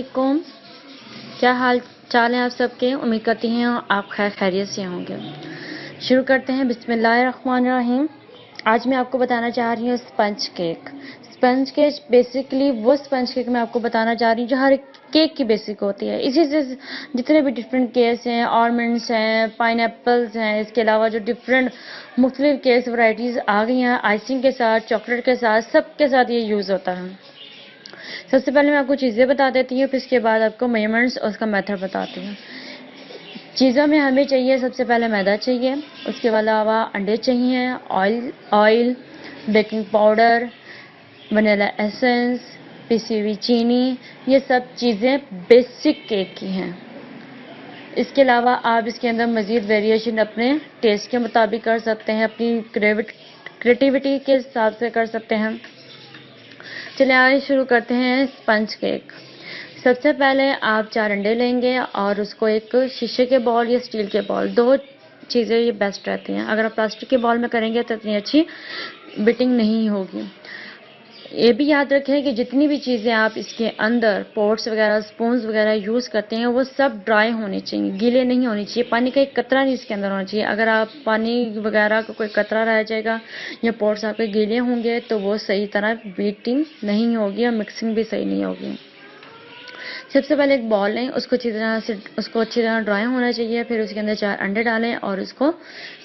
वालेकुम। क्या हाल चाल है आप सबके? उम्मीद करती हैं आप खैरियत से होंगे। शुरू करते हैं। बिस्मिल्लाहिर्रहमानिर्रहीम। आज मैं आपको बताना चाह रही हूँ sponge cake. Sponge cake basically वो स्पंज केक मैं आपको बताना चाह रही हूँ जो हर केक की बेसिक होती है। इसी से जितने भी डिफरेंट केक्स हैं, ऑलमंड्स हैं, पाइनएप्पल्स हैं, इसके अलावा जो डिफरेंट मुख्तलिफ केक्स वैराइटीज़ आ गई हैं आइसिंग के साथ, चॉकलेट के साथ, सबके साथ ये यूज़ होता है। सबसे पहले मैं आपको चीज़ें बता देती हूँ, फिर उसके बाद आपको मेजरमेंट्स और उसका मेथड बताती हूँ। चीज़ों में हमें चाहिए सबसे पहले मैदा चाहिए, उसके अलावा अंडे चाहिए, oil, baking powder, vanilla essence, पिसी हुई चीनी। ये सब चीज़ें बेसिक केक की हैं। इसके अलावा आप इसके अंदर मज़ीद वेरिएशन अपने टेस्ट के मुताबिक कर सकते हैं, अपनी क्रिएटिविटी के हिसाब से कर सकते हैं। चलिए आगे शुरू करते हैं स्पंज केक। सबसे पहले आप 4 अंडे लेंगे और उसको एक शीशे के बॉल या स्टील के बॉल, दो चीज़ें ये बेस्ट रहती हैं। अगर आप प्लास्टिक के बॉल में करेंगे तो इतनी अच्छी बीटिंग नहीं होगी। ये भी याद रखें कि जितनी भी चीज़ें आप इसके अंदर पॉट्स वगैरह, स्पून्स वगैरह यूज़ करते हैं वो सब ड्राई होनी चाहिए, गीले नहीं होनी चाहिए। पानी का एक कतरा नहीं इसके अंदर होना चाहिए। अगर आप पानी वगैरह का कोई कतरा रह जाएगा या पॉट्स आपके गीले होंगे तो वो सही तरह बीटिंग नहीं होगी और मिक्सिंग भी सही नहीं होगी। सबसे पहले एक बॉल लें, उसको अच्छी तरह ड्राई होना चाहिए। फिर उसके अंदर 4 अंडे डालें और उसको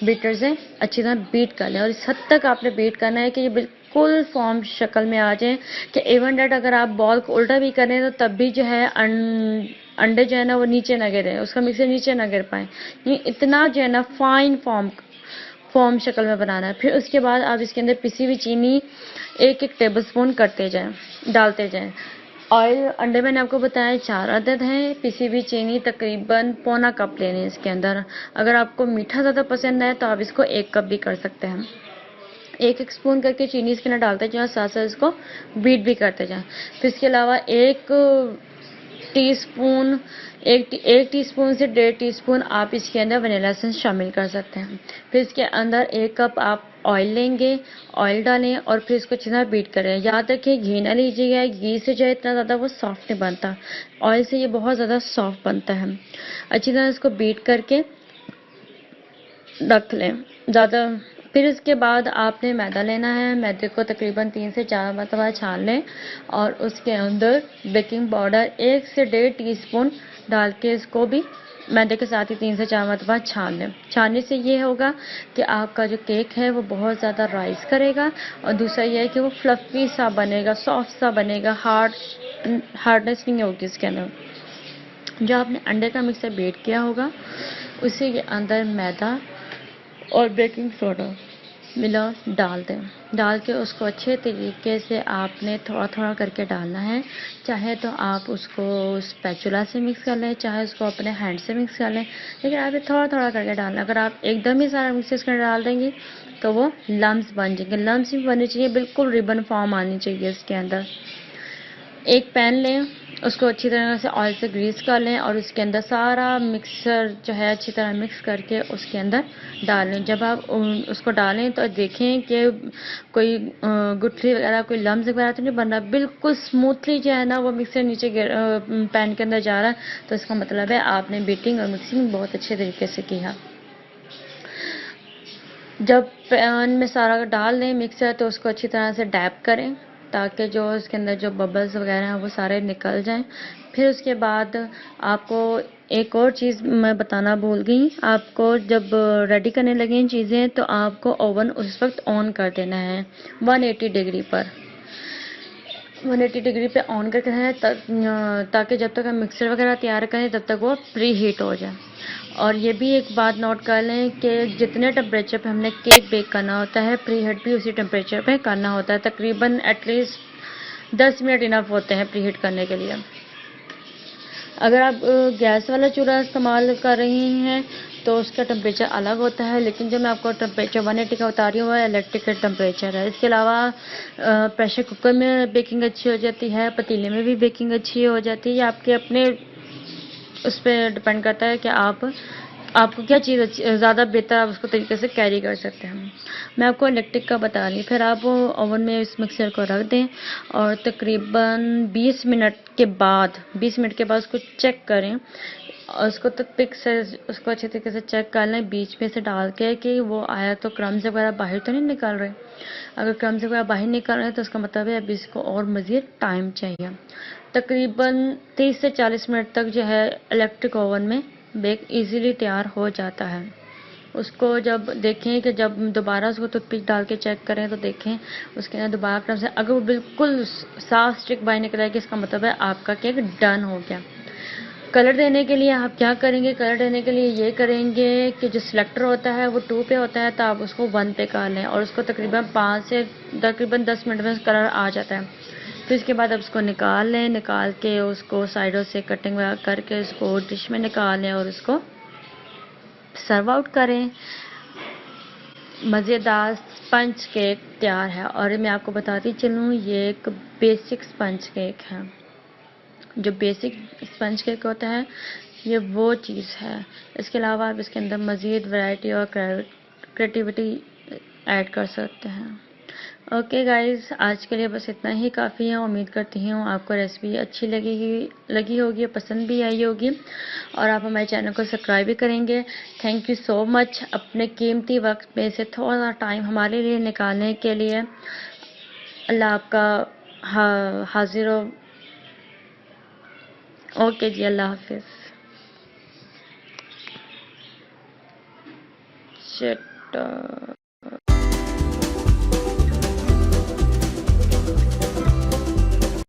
बीटर से अच्छी तरह बीट कर लें। और इस हद तक आपने बीट करना है कि ये बिल्कुल फॉर्म शक्ल में आ जाए कि इवन डेट अगर आप बॉल को उल्टा भी करें तो तब भी जो है अंडे जो है ना वो नीचे ना गिरे, उसका मिक्सर नीचे ना गिर पाए। ये इतना जो है ना फाइन फॉर्म शक्ल में बनाना है। फिर उसके बाद आप इसके अंदर पिसी हुई चीनी 1-1 टेबलस्पून डालते जाएं। ऑयल अंडे मैंने आपको बताया 4 अदद हैं। पिसी हुई चीनी तकरीबन पौना कप लेनी है इसके अंदर। अगर आपको मीठा ज़्यादा पसंद है तो आप इसको 1 कप भी कर सकते हैं। 1-1 स्पून करके चीनी इसके अंदर डालते जाएं, साथ साथ इसको बीट भी करते जाएं। फिर इसके अलावा एक टीस्पून से 1.5 टीस्पून आप इसके अंदर वनीला एसेंस शामिल कर सकते हैं। फिर इसके अंदर 1 कप आप ऑयल लेंगे, ऑयल डालें और फिर इसको अच्छी तरह बीट करें। याद रखें घी ना लीजिएगा, घी से जो है इतना ज़्यादा वो सॉफ्ट नहीं बनता, ऑयल से ये बहुत ज़्यादा सॉफ्ट बनता है। अच्छी तरह इसको बीट करके रख लें ज़्यादा। फिर उसके बाद आपने मैदा लेना है। मैदे को तकरीबन 3 से 4 मरतबा छान लें और उसके अंदर बेकिंग पाउडर 1 से 1.5 टीस्पून डाल के इसको भी मैदे के साथ ही 3 से 4 मरतबा छान लें। छानने से ये होगा कि आपका जो केक है वो बहुत ज़्यादा राइस करेगा और दूसरा ये है कि वो फ्लफ़ी सा बनेगा, सॉफ्ट सा बनेगा, हार्डनेस नहीं होगी इसके अंदर। जो आपने अंडे का मिक्सर बीट किया होगा उसी के अंदर मैदा और बेकिंग सोडा डाल दें। डाल के उसको अच्छे तरीके से आपने थोड़ा थोड़ा करके डालना है। चाहे तो आप उसको स्पैचुला से मिक्स कर लें, चाहे उसको अपने हैंड से मिक्स कर लें, लेकिन आप थोड़ा थोड़ा करके डालना। अगर आप एकदम ही सारा मिक्स इसके अंदर डाल देंगे तो वो लम्स बन जाएंगे। लम्स भी बनने चाहिए, बिल्कुल रिबन फॉर्म आनी चाहिए इसके अंदर। एक पैन लें, उसको अच्छी तरह से ऑयल से ग्रीस कर लें और उसके अंदर सारा मिक्सर जो है अच्छी तरह मिक्स करके उसके अंदर डाल लें। जब आप उसको डालें तो देखें कि कोई गुठली वगैरह, कोई लम्स वगैरह तो नहीं बन रहा, बिल्कुल स्मूथली जो है ना वो मिक्सर नीचे पैन के अंदर जा रहा है, तो इसका मतलब है आपने बीटिंग और मिक्सिंग बहुत अच्छे तरीके से की है। जब पैन में सारा डाल दें मिक्सर तो उसको अच्छी तरह से डैप करें ताकि जो उसके अंदर जो बबल्स वगैरह हैं वो सारे निकल जाएं। फिर उसके बाद आपको एक और चीज़ मैं बताना भूल गई, आपको जब रेडी करने लगें चीज़ें तो आपको ओवन उस वक्त ऑन कर देना है 180 डिग्री पर। 180 डिग्री पे ऑन करके है ताकि जब तक हम मिक्सर वगैरह तैयार करें तब तक वो प्री हीट हो जाए। और ये भी एक बात नोट कर लें कि जितने टेम्परेचर पे हमने केक बेक करना होता है प्री हीट भी उसी टेम्परेचर पे करना होता है। तकरीबन एटलीस्ट 10 मिनट इनफ होते हैं प्री हीट करने के लिए। अगर आप गैस वाला चूल्हा इस्तेमाल कर रही हैं तो उसका टेम्परेचर अलग होता है, लेकिन जो मैं आपको टेम्परेचर 180 का बता रही हूँ वह इलेक्ट्रिक टेम्परेचर है। इसके अलावा प्रेशर कुकर में बेकिंग अच्छी हो जाती है, पतीले में भी बेकिंग अच्छी हो जाती है। आपके अपने उस पर डिपेंड करता है कि आप आपको क्या चीज़ ज़्यादा बेहतर आप उसको तरीके से कैरी कर सकते हैं। मैं आपको इलेक्ट्रिक का बता रही हूँ। फिर आप वो ओवन में इस मिक्सर को रख दें और तकरीबन 20 मिनट के बाद उसको चेक करें और उसको टूथपिक से उसको अच्छे तरीके से चेक कर लें, बीच में से डाल के कि वो आया तो क्रम्स वगैरह बाहर तो नहीं निकल रहे। अगर क्रम्स वगैरह बाहर निकल रहे हैं तो उसका मतलब है अभी इसको और मज़ीद टाइम चाहिए। तकरीबन 30 से 40 मिनट तक जो है इलेक्ट्रिक ओवन में बेक इजीली तैयार हो जाता है। उसको जब देखें कि जब दोबारा उसको टूथपिक डाल के चेक करें तो देखें उसके अंदर दोबारा क्रम से अगर वो बिल्कुल साफ स्टिक बाहर निकल आएगी, इसका मतलब है आपका केक डन हो गया। कलर देने के लिए आप क्या करेंगे? कलर देने के लिए ये करेंगे कि जो सिलेक्टर होता है वो 2 पे होता है, तो आप उसको 1 पे कर लें और उसको तकरीबन 5 से तकरीबन 10 मिनट में कलर आ जाता है। फिर उसके बाद आप उसको निकाल लें, निकाल के उसको साइडों से कटिंग वगैरह करके उसको डिश में निकाल लें और उसको सर्व आउट करें। मज़ेदार स्पंज केक तैयार है। और मैं आपको बताती चलूँ, ये एक बेसिक स्पंज केक है। जो बेसिक स्पंज केक होता है ये वो चीज़ है। इसके अलावा आप इसके अंदर मज़ीद वैरायटी और क्रिएटिविटी ऐड कर सकते हैं। ओके गाइस, आज के लिए बस इतना ही काफ़ी है। उम्मीद करती हूँ आपको रेसिपी अच्छी लगी होगी, पसंद भी आई होगी और आप हमारे चैनल को सब्सक्राइब भी करेंगे। थैंक यू सो मच अपने कीमती वक्त में से थोड़ा टाइम हमारे लिए निकालने के लिए। अल्लाह आपका हाजिर हो। ओके जी, अल्लाह हाफिज़। शिट।